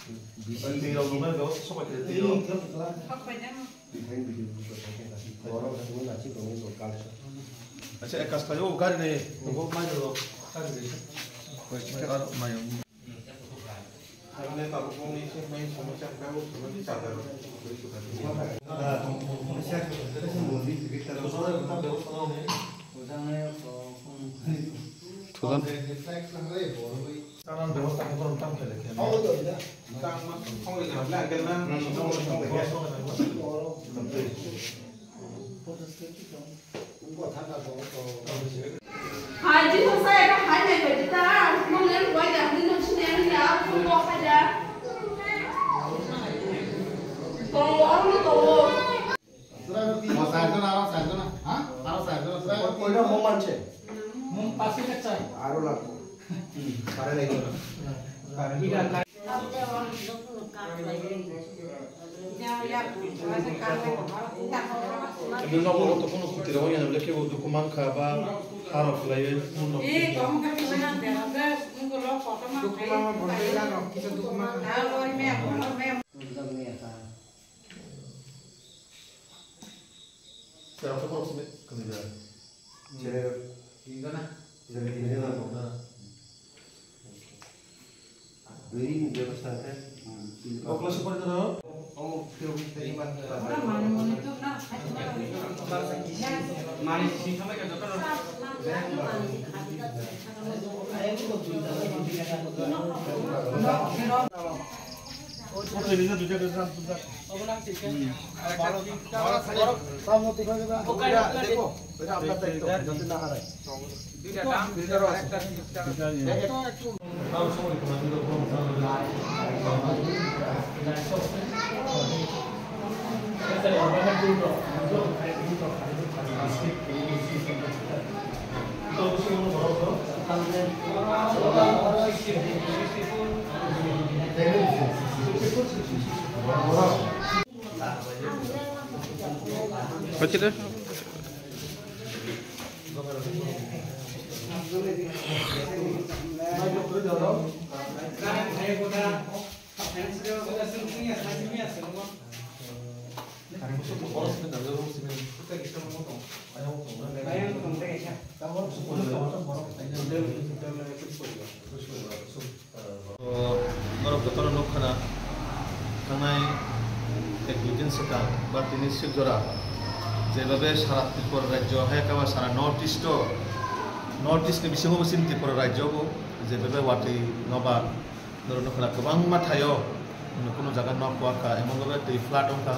Tiro cũng có số bài tiro. Acha é castalho o cara né, não vou mais do cara dele. Pois que era mais um. Karena tak bukan ni sih main sama siapa kau cuma di sana. Karena व्यवस्था को हम काम खेले हैं। और तो इधर काम हम इधर अपना करना hai chứ không sai các hai này phải chúng ta mong đến quay đẹp đến được xem nhà không có phải ra còn bỏ nó tổ Belum aku tu pun aku tidak punya, boleh ke dokumen khabar harap lain. kamu kan bisa nanti ada mungkin lo foto mah dokumen boleh lah kita dokumen kalau ini aku Será que por cima candidato. Jadi, ini kan? Jadi ini lah pokoknya. Ini dia pasal kan? Kau kelas apa itu loh? Oh, kira terima. orang mana itu nak mari sih sampai ke dokter. Oke, ini tujuh kesan tujuh. Kamu tiga juga. Oke, देखो. बेटा आपका देखो. जल्दी ना आ रहा है. দুইটা দাম দুইটা একটা Tahu semua itu nanti kalau Kecil deh. যেভাবে সারা ত্রিপুরা রাজ্য একেবারে সারা নর্থ ইস্টকে বিশেষ ত্রিপুরা রাজ্য যেভাবে ওয়াটি নবা ধরনের গোबां মাথায় কোনো জায়গা ন পোয়াখা এমনভাবে दै ফ্লাট অঙ্কা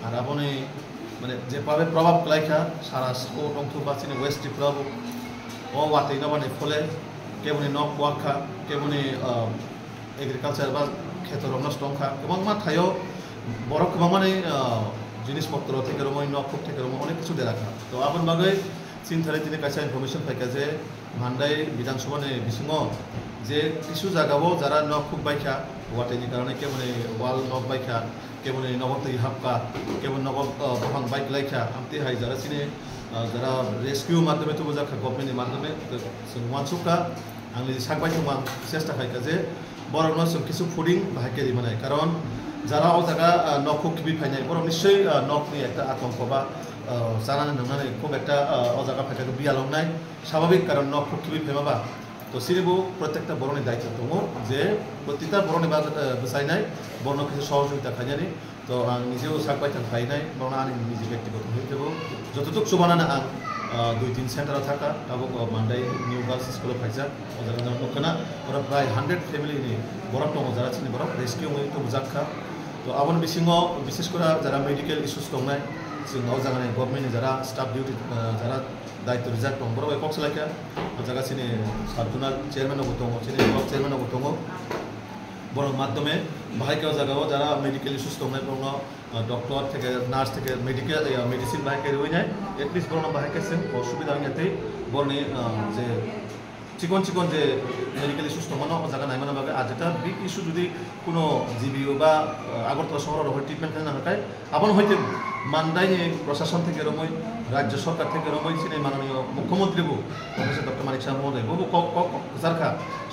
আর আপনি মানে যেভাবে প্রভাব লাইখা সারা সাউথ অংশ বা চিনি ওয়েস্ট ত্রিপুরাবো ও ওয়াটি নবানি ফলে কেবনি ন পোয়াখা কেবনি এগ্রিকালচার বা ক্ষেত্র নষ্ট অঙ্কা গোबां মাথায় বড় গোबां মানে জিনিসপত্র থেকে রময় নখুক থেকে রময় অনেক কিছু দিয়ে রাখা তো আপন বাগে চিন্তারে তিনি কাছে ইনফরমেশন পাইকা যে ভান্ডাই বিধানসভা বিসিङ যে কিছু জায়গাও যারা নখুক বাইখা ওয়াটাইনি কারণে কেবনে ওয়াল নখ বাইখা কেবনে নগদ হাপকা কেবন নগদ বহাং বাইক লাইখা আমতে হাই যারা চিনে যারা রেস্কিউ মাধ্যমে তো বোঝাখা গভর্নমেন্টের মাধ্যমে ওয়ানসুকা आंनि साकबाय दं চেষ্টা खायखा जे बर' जों কিছু ফুডিং बाहायगिरि মানে কারণ যারা ও জায়গা নখুক খিবি ফাইনাই बर' নিশ্চয়ই নখনি একটা আতঙ্ক বা জানানে नंनानै খুব একটা ও জায়গা ফাইকাকে বিয়ালংনাय স্বাভাবিক কারণ নখুক খিবি ফেমাবা তো সিরিবু প্রত্যেকটা বর'নি দায়িত্ব দङ যে প্রত্যেকটা বর'নি বাসাयनाय বর'नो কিছু সহযোগিতা খাইনানি তো आं নিজেও সাকবাय थांखायनाय बर'ना आंनि निजे ব্যক্তিগত হইতেबो যতটুক सुबानानो आं 2-3 सेन्टाराव थाका दाबो मान्दाय निउ गार्ल्स स्कुलाव फायजा अजागा जाना दंखाना ओरा प्राय 100 फेमिलिनि बरफ दङ जारा चिनि बरफ रेस्किउ तो बुजाखा तो आबन बिसिङाव बिसेस करे जारा मेडिकेल इश्यूज दंनाय जोंनाव जागानाय गभर्नमेन्टनि जारा स्टाफ डिउटि जारा दायित्व रिजार्भ दं बरफ पक्सलायखा अजागा चिनि साबजुनार चेयारमेनआवबो दङ चिनि ब्लक चेयारमेनआवबो दङ बर' माध्यमे बाहायकाव जागाव जारा मेडिकेल इश्यूज दंनाय बर'नो डक्टर থেকে नार्स থেকে मेडिकल मेडिसिन बाहायके রইনাय एटलिस्ट बर'नो बाहायकेसिन असुबिदा गैयाथै बर'नि जे चिकन जे मेडिकल इश्यूज दङ न जागा नायमाना बागे आजता बिग इश्यू जुदि कोनो जिबिओ बा আগরতলা শহরের হয় ট্রিটমেন্ট খানা নাকাय আপন হইতে মানদাইনি প্রশাসন থেকে রময় রাজ্য সরকার থেকে রময় চিনি মাননীয় মুখ্যমন্ত্রীবু প্রফেসর ডক্টর মানিক সাহা মহোদয় বহু জারখা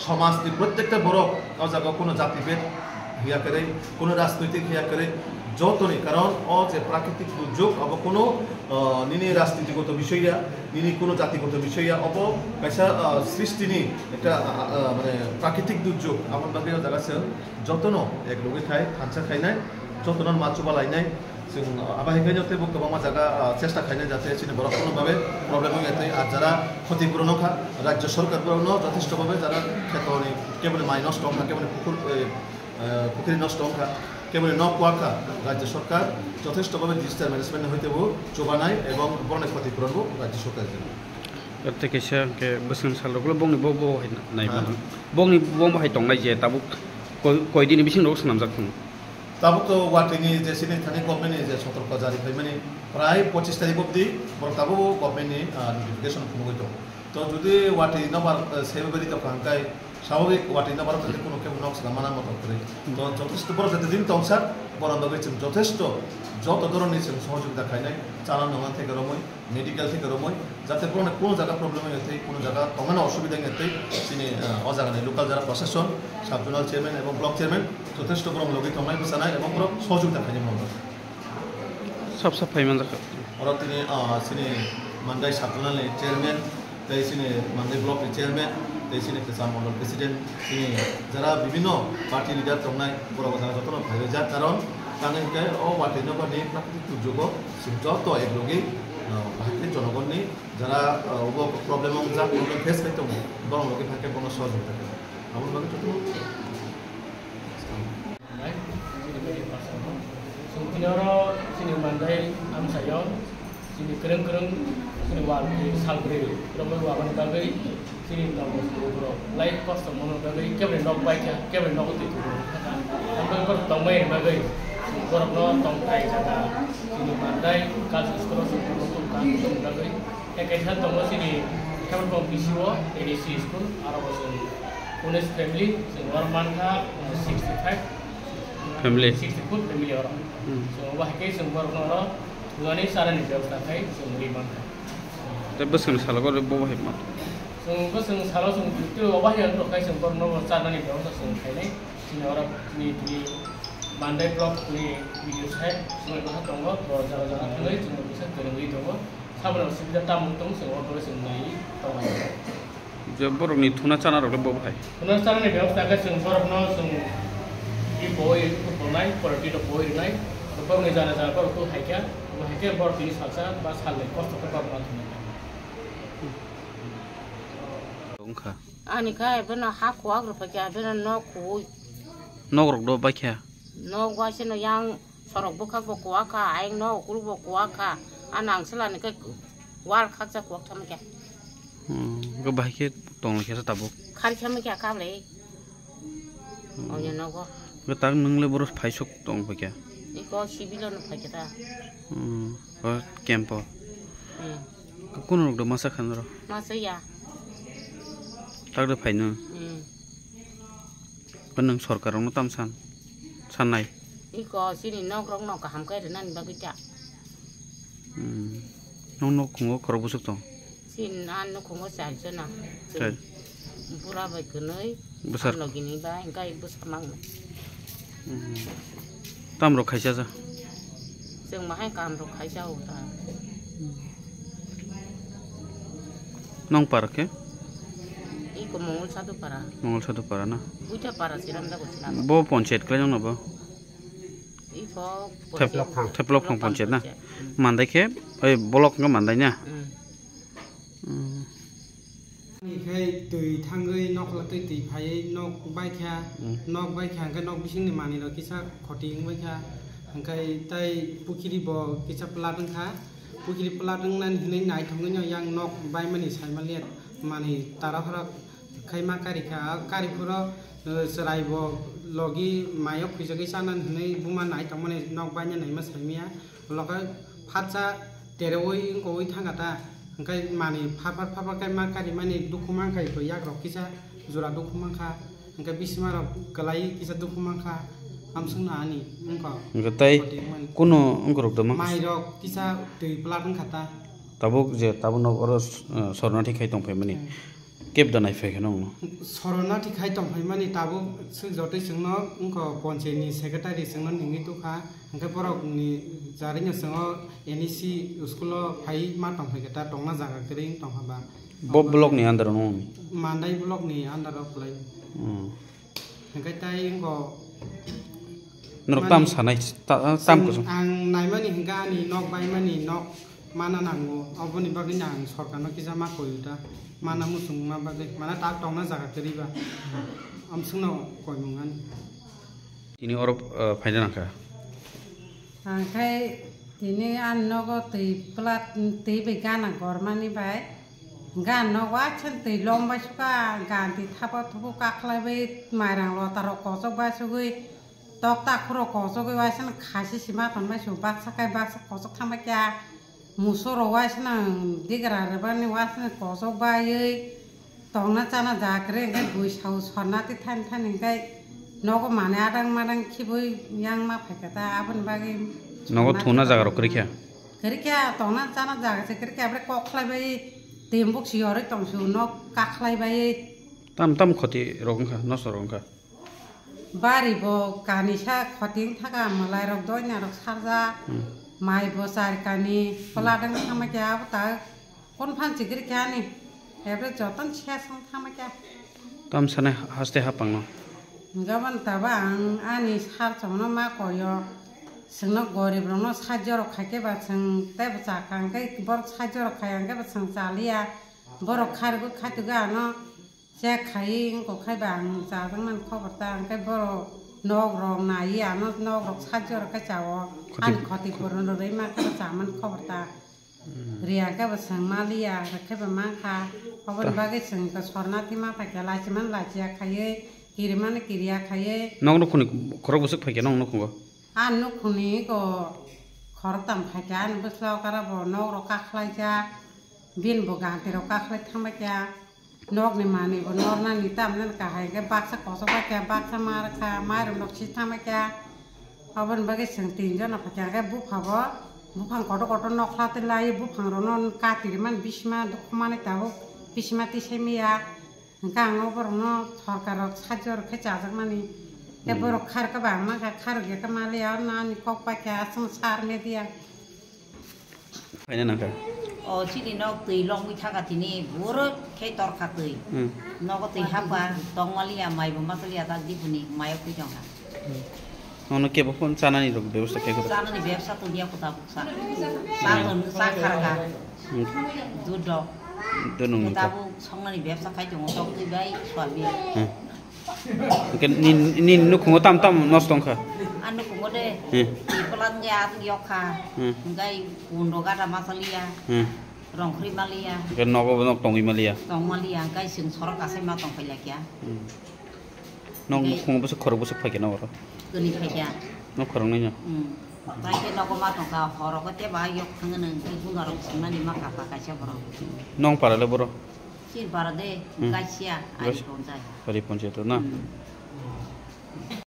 সমাজनि প্রত্যেকটা বড় জায়গা কোনো জাতিভেদ হিয়া করে কোনো রাজনৈতিক হিয়া করে যতনি কারণ ও যে প্রাকৃতিক দুর্যোগ অব কোনো নিনি রাজনীতিগত বিষয়া নিনি কোনো জাতিগত বিষয়া অব কাইসা সৃষ্টিনি একটা মানে প্রাকৃতিক দুর্যোগ আমার বাকি জায়গাছে যতন এক লগে খাই হাঁচা খাইনাই যতন মাছুবা লাইনাই जों आबाहायखायनो गोबां जायगा चेष्टा खायनाय जाते जोंनि बर' कोनोभाबे प्रब्लेम जाते আর যারা ক্ষতিপূরণখা রাজ্য সরকারগুলো যথেষ্টভাবে যারা ক্ষেত্রে কেবল মাই নষ্ট হখা কেবল পুকুরি নষ্ট হখা কেবল ন কুয়াখা রাজ্য সরকার যথেষ্টভাবে ডিজাস্টার ম্যানেজমেন্ট হইতেও জোগানাय এবং বড় ক্ষতিপূরণও রাজ্য সরকার থেকে কে বসন সালগুলো বংনি বো নাই বংনি বং বাহাय दंनाय जे दाबो कयदिनि बिसिं रस नामजाखुं ताबुतो वाटिनि जे सिनि थानि गभर्नमेन्टनि जे सतर्क जारि खायमानि प्राय 25 तारिख अब्दि ताबो गभर्नमेन्टनि नोटिफिकेसन खुंबाय दं तो जुदि वाटि नम्बर सेबेबारि दखानखाय स्वाभाविक वाटि नम्बर কোনো কেউ নক্স গামানা মতো করে তো যথেষ্ট বড় যাতে দিন তংসার বড় বাগে যথেষ্ট যত ধরনের সহযোগিতা খাইনাই চালানো নঙা থেকে রময় মেডিকেল থেকে রময় যাতে কোনো জায়গা প্রবলেম হয়ে কোনো জায়গা তখন অসুবিধা হয়ে তিনি অজাগানে লোকাল যারা প্রশাসন সাব জোনাল চেয়ারম্যান এবং ব্লক চেয়ারম্যান যথেষ্ট বড় লগে তমাই বসানাই এবং বড় সহযোগিতা খাইনি মনে সব সাফাই মান জায়গা ওরা তিনি সিনি মান্দাই সাব জোনালनि চেয়ারম্যান তাই সিনি মান্দাই ব্লকनि চেয়ারম্যান তাই সিনি কিसान মন্ডল প্রেসিডেন্ট তিনি যারা বিভিন্ন পার্টি লিডার তমাই বড় কথা যতন ভাবে যা কারণ কারণ ও वाटि नम्बरनि प्राकृतिक दुर्योग যত একলগে ভারতের জনগণনি যারা প্রবলেম যা প্রবলেম ফেস করতে বড় লগে থাকে কোনো সহযোগিতা থাকে আমার ভাবে তো Sungkinoro sini mandai am sayo sini kereng sini wal salbre romo waban bagai sini tamu bro life cost mono bagai kebre nok baik ya kebre nok itu ambil kor tomai bagai kor no tong kai jaga sini mandai kasus sekolah untuk kasus bagai ekaisan tomo sini kebre kompisiwo edisi school arabosun Unes family sini warman ka 65 family 60 foot family orang so wah ke sumber noro ngani saran ni ବ୍ୟବସ୍ଥା kai sumri man te bosong salgo bo bahaय मा so bosong salo sum tu wah yang to kai sumber noro saran ni ବ୍ୟବସ୍ଥା sum kai nei sini orang ni mandai block ni video sai sumai bah tongo to jara jara thai sum bisa kerengui tongo sabana subida tamung tong sum oro sum nai tongo je borokni thuna chana rok bo bahaय thuna chana ni ବ୍ୟବସ୍ଥା kai sum borok no sum boy bonai quality to boy nai to bor ni jana jana bor to haike bor tini salsa ba salle kosto ko bor na ongkha ani kai bena ha kwa gro pa kya bena no ku nogrok do bakya no gwa se no yang sorok bu kha bo kwa ka ai no ku bo kwa ka anang sala ni kai wal khak cha kwa tham kya go bahaय ke tong ke tabo khar tham kya ka le onya no go tang nungle boros phaisok tong bakya iko sibilo no pa kita campo kono rok do masa khanro masa ya tak do phaino panang sarkar no tamsan sanai iko sini nok rong nok ka ham kai nan ba kita no khungo korobusuk tong sin an no khungo sai chana sai pura ba kunoi besar no gini ba kai bus kamang tamro khaisa ja जों माहाय काम रो खायसा होता nong parke iko mongol satu para na buja para siram da gusna bo panchayat kle jong bo iko theplok phang panchayat na mandai ke oi block nga mandai nyaนี่เคยตุยทางเอ้ยนอกละตุยตีไผนอกใบแค่นอกใบแค่ก็นอกบิชิงนี่มานี่เรากิซะขอติงไว้ค่ะหังไกใต้ปุคิริบ่กิซะปลาดังค่ะปุคิริปลาดังนั้นในไหนทำเงินยังนอกใบมันนี่ใช้มาเลียดมานี่ตาราพระใครมาการิค่ะการิพุระสลายบ่ลอกีหมายพิจกิซะนั้นในบุมาไหนทำมันนอกใบเนี่ยไหนมาใช้เมียแล้วก็พัดจะเตระโอยก็โอยทางกะตาAngkai mani papa kai makari mani dokumen kai ko yak rok kisa jura dokumen kha angkai bisma rok kalai kisa dokumen kha amsung na ani angko ngatai kuno angkorok dama mai rok kisa tui plat ang khata tabuk je tabun oros sorna thi khai tong phai mani cab दानाय फैखे नंगौ सरना थिखाय दंफाय माने दाबो जतै जोंनो उनखौ पन्चायतनि secretary जोंनो निङि तुखा ओंखाय बरकनि जारिनो जोङो एनइसि स्कुलाव फाय मा दंफाय दा दंना जागा गरै दंहाबा बब ब्लकनि आन्दार नंगौ मान्दाय ब्लकनि आन्दाराव फलाय ओंखाय ताय इंगो नरक ताम सानाय तामखौ आं नायमानि हिंगानि नक बायमानि नक माना नांगौ अबनि बागै आं सरकारनो किजा मा कयदा माना मुसुं मा बागै माना ता दंना जागा गरैबा आमसुंनाव कय मुंगान दिनै अरब फायदा नाखा ओमफ्राय दिनै आं नगो दै प्लाट दै बे गाना गरमानि बाय गान नगवा सन दै लंबाय सुका गान दै थाबा थुबु काख्लायबाय माइरां लताराव कसकबाय सुगै तक्ता खर' कसगै वासन खासि सिमा थनबाय सु बाक्साखाय बाक्सा कसक थांबाय क्या मुसुराव वासन दिगरा रबानि वासन कसकबायै दंना जाना जाग्रे ओंखाय बैसाव सरनाथि थान थान ओंखाय नगो माने आदां मादां खिबै yang मा फायखाता आबन बागै नगो थुना जागा रखरिखा गरैखा दंना जाना जागासे गरैखा ओमफ्राय कख्लायबाय दैमबुक सिहरै दंसु न काख्लायबाय ताम खति रगंखा नस रगंखा बारि बो कानिसा खतिं थाका मलाई रग दयना रग सारजा माइ बो सारकानि पलादों थामाक्या ता कोन फानसि गरैखानि एब्रे जतन छेसं थामाक्या ताम साने हास्ते हापांनो गाबोन ताबा आं आंनि सारसोंनो मा कयो जोंनो गरिबनो साहाय्य रखायकेबा जों तेब जाखांखाय बर साहाय्य रखायांकेबा जों जालिया बर खारबो खायतुगानो जे खायै इंको खायबा आं जादोंमोन खबरता ओंखाय बर नग रग नायियानो नग रग साहाय्य रखाय जावो आंनि खतिफोरनो रै माखाबा जामोन खबरता रियाकेबा जों मालिया रखायबा माखा खबर बागै जोंखौ सरनाथि मा फायखा लाजिमान लाजिया खायै किरिमान किरिया खाये नंग नखुनि खरक बुसक फायके नंग नखुंगो आन नखुनि को खरताम फायके आन बस्लाव काराबो नग रो काख्लायजा बिन बो गांतेरो काख्लाय थांबायक्या नगनि मानिबो नरनानि तामनान काहायके बाक्सा कसबायक्या बाक्सा मारखा माइरं नखसि थांबायक्या अबन बागे जों तीनजन फायके बुफाबो बुफां कट कट नखलाते लायो बुफां रनो कातिरिमान बिसमा दुखमाने ताबो बिसमा तिसेमिया गांव बरनो सरकार साहाय्य रखाय जाजाकमानि ए बर खारका बांमा खारगे मालिया नानि कपाक्या संसार मेदिया फायना नाखा ओ चिनि नग दै लंगै थागाथिनि बुरो खे तरखा दै नग दै हाबा दंमालिया माइबो मासलिया दा दिपुनि मायाव फैदोंहा ननो केबो फोन चानानि रग व्यवस्था केको चानानि व्यवस्था तो दिया कोता बुकसा सागन साखारगा दुध दोनों ताबु संनानि व्यवस्था खायदों दग दैबाय स्वाबि के नि नुखुंगो ताम नस्तंखा आन नुखुंगो दे इपलान गे आत यखा गाय उन्द गाटा मासलिया रंख्रि मालिया के नगो नक तंगि मालिया गाय जों सरक गासै मा दं फैला क्या नंग खुंगो बस खरक बस फायके न वर गनि फैया न खरं नैनो बायके नगो मा दंखा हरकते बा यक थांगोन गुंगारं संनानि मा कापा कायसा बर नंग पाराले बर सिन पारा दे गायसिया आइ पन्चाय परि पन्चायत ना